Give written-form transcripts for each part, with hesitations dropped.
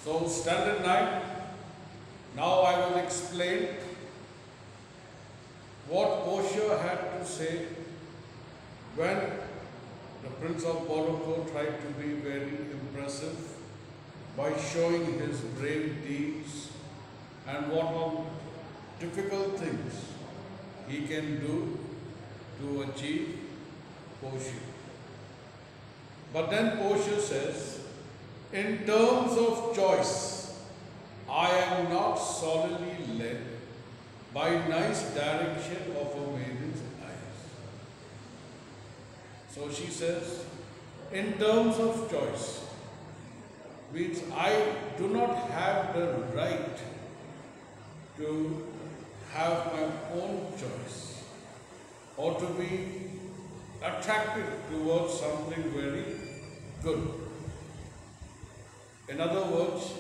So standard 9, now I will explain what Portia had to say when the Prince of Morocco tried to be very impressive by showing his brave deeds and what all difficult things he can do to achieve Portia. But then Portia says, in terms of choice, I am not solely led by nice direction of a maiden's eyes. So she says, in terms of choice, means I do not have the right to have my own choice or to be attracted towards something very good. In other words,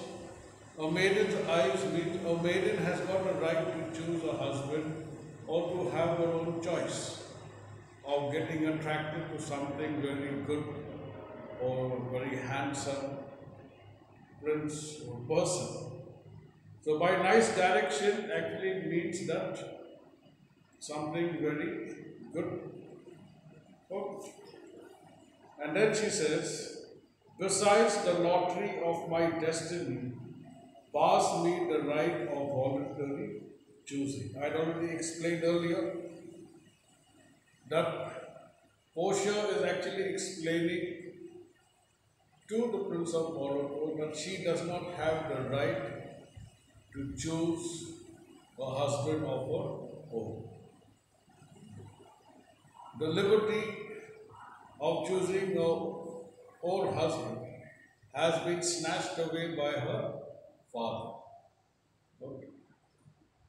a maiden's eyes means a maiden has got a right to choose a husband or to have her own choice of getting attracted to something very good or very handsome prince or person. So by nice direction actually means that something very good. Okay. And then she says, besides the lottery of my destiny, pass me the right of voluntary choosing. I had already explained earlier that Portia is actually explaining to the Prince of Morocco that she does not have the right to choose a husband of her own. The liberty of choosing her own husband has been snatched away by her father. Okay.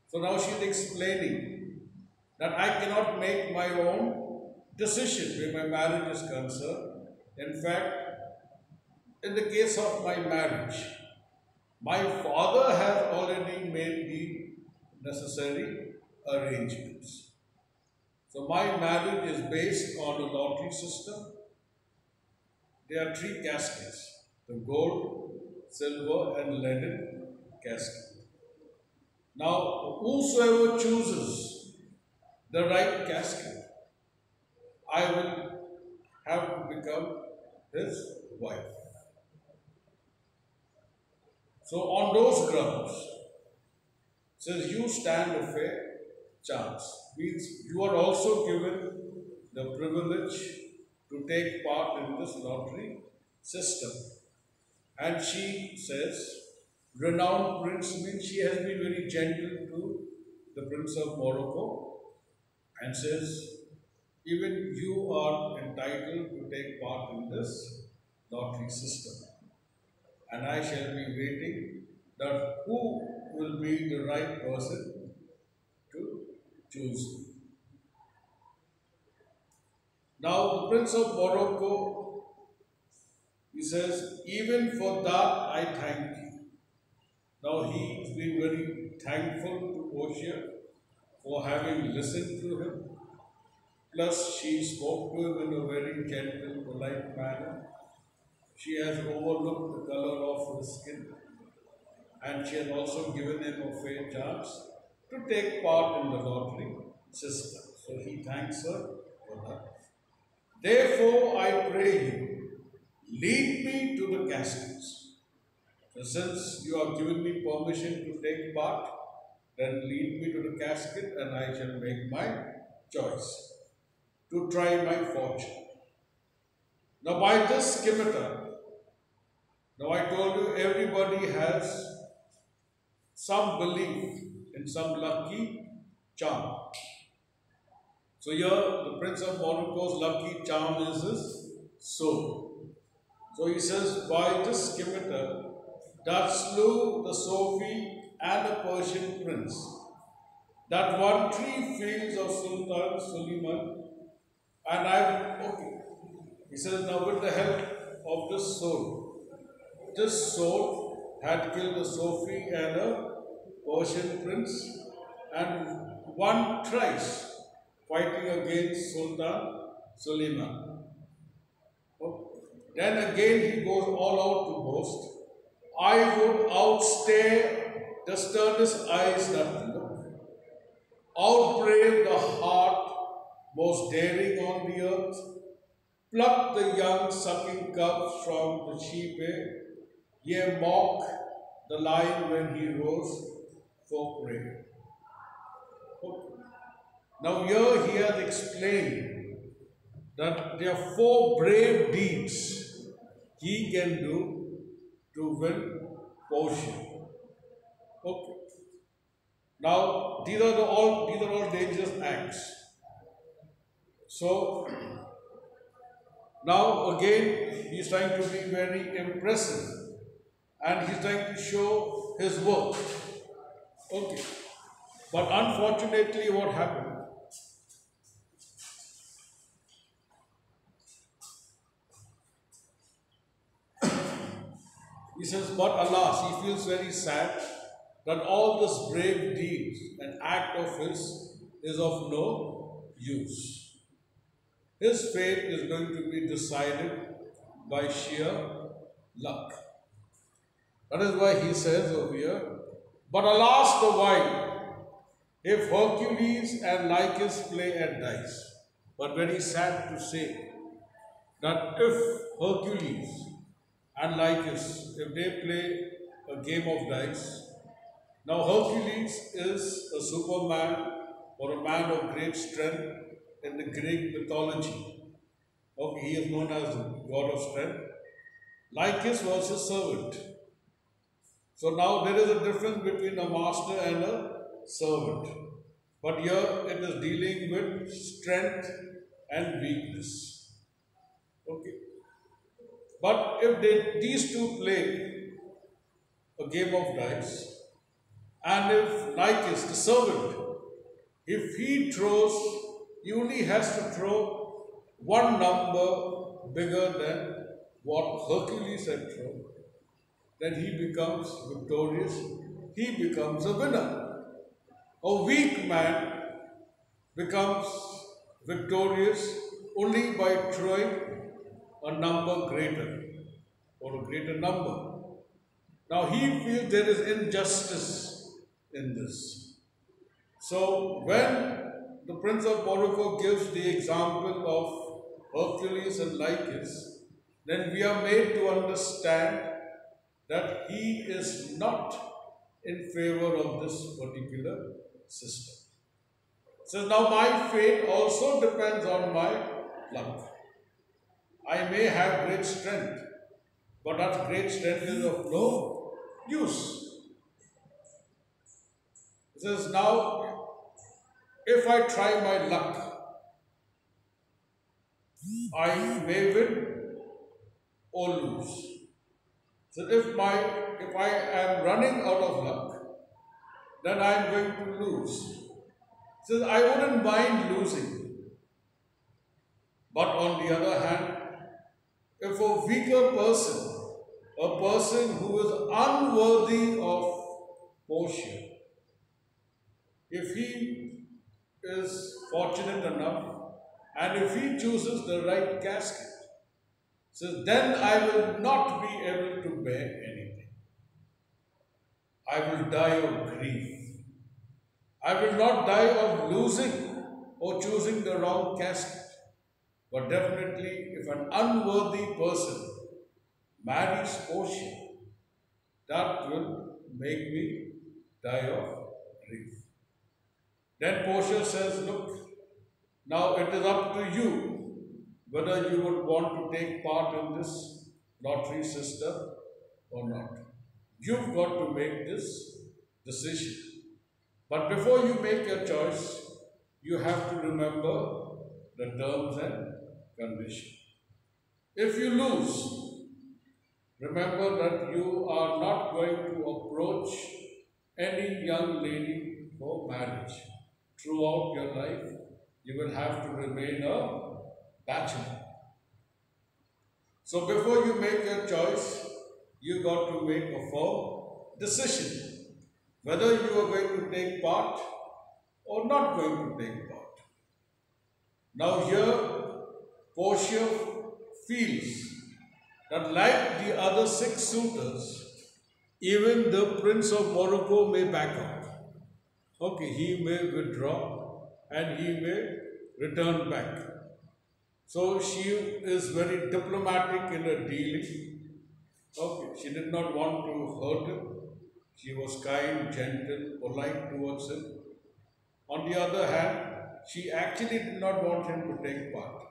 So now she is explaining that I cannot make my own decision where my marriage is concerned. In fact, in the case of my marriage, my father has already made the necessary arrangements. So my marriage is based on a lottery system. There are 3 caskets, the gold, silver and leaden casket. Now, whosoever chooses the right casket, I will have to become his wife. So on those grounds, says you stand a fair chance. Means you are also given the privilege to take part in this lottery system. And she says, renowned prince means she has been very gentle to the Prince of Morocco and says, even you are entitled to take part in this lottery system. And I shall be waiting that who will be the right person to choose. Now the Prince of Morocco, he says, even for that I thank you. Now he's been very thankful to Portia for having listened to him. Plus she spoke to him in a very gentle, polite manner. She has overlooked the color of his skin, and she has also given him a fair chance to take part in the lottery system. So he thanks her for that. Therefore, I pray you, lead me to the caskets. So since you have given me permission to take part, then lead me to the casket and I shall make my choice to try my fortune. Now by this scimitar, now I told you everybody has some belief in some lucky charm. So here the Prince of Morocco's lucky charm is his sword. So he says, by this scimitar that slew the Sophie and a Persian prince, that won 3 fields of Sultan Suleiman, and he says, now with the help of this sword had killed a Sophie and a Persian prince and won thrice fighting against Sultan Suleiman. Then again he goes all out to boast, I would outstare the sternest eyes that look, outbrave the heart most daring on the earth, pluck the young sucking cubs from the sheep ear, yea, mock the lion when he rose for prey. Okay. Now, here he has explained that there are four brave deeds he can do to win Portia. Okay. Now, these are all dangerous acts. So, now again, he's trying to be very impressive and he's trying to show his work. Okay. But unfortunately, what happened? He says, but alas, he feels very sad that all this brave deeds and act of his is of no use. His fate is going to be decided by sheer luck. That is why he says over here, but alas the while, if Hercules and Lycus play at dice. But very sad to say that if Hercules and Lycus, if they play a game of dice, now Hercules is a superman or a man of great strength in the Greek mythology. Okay, he is known as the god of strength. Lycus was his servant. So now there is a difference between a master and a servant. But here it is dealing with strength and weakness. Okay. But if these two play a game of dice, and if Lycus, the servant, if he throws, he only has to throw one number bigger than what Hercules had thrown, then he becomes victorious, he becomes a winner. A weak man becomes victorious only by throwing a number greater or a greater number. Now he feels there is injustice in this. So when the Prince of Morocco gives the example of Hercules and Lycus, then we are made to understand that he is not in favor of this particular system. So now my fate also depends on my luck. I may have great strength, but that great strength is of no use. It says now, if I try my luck, I may win or lose. So if I am running out of luck, then I am going to lose. So I wouldn't mind losing. But on the other hand, if a weaker person, a person who is unworthy of Portia, if he is fortunate enough and if he chooses the right casket, so then I will not be able to bear anything. I will die of grief. I will not die of losing or choosing the wrong casket. But definitely, if an unworthy person marries Portia, that will make me die of grief. Then Portia says, look, now it is up to you whether you would want to take part in this lottery system or not. You've got to make this decision. But before you make your choice, you have to remember the terms and conditions. If you lose, remember that you are not going to approach any young lady for marriage. Throughout your life, you will have to remain a bachelor. So before you make your choice, you got to make a firm decision whether you are going to take part or not going to take part. Now here, Portia feels that like the other 6 suitors, Even the Prince of Morocco may back out. Okay, he may withdraw and he may return back. So she is very diplomatic in her dealing. Okay, she did not want to hurt him. She was kind, gentle, polite towards him. On the other hand, she actually did not want him to take part,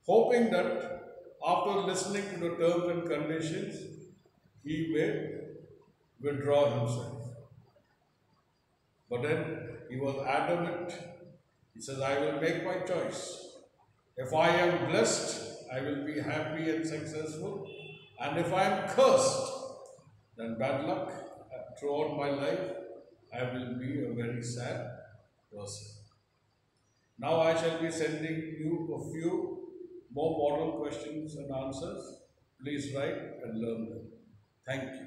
hoping that after listening to the terms and conditions, he may withdraw himself. But then he was adamant. He says, I will make my choice. If I am blessed, I will be happy and successful. And if I am cursed, then bad luck. Throughout my life, I will be a very sad person. Now I shall be sending you a few more model questions and answers. Please write and learn them. Thank you.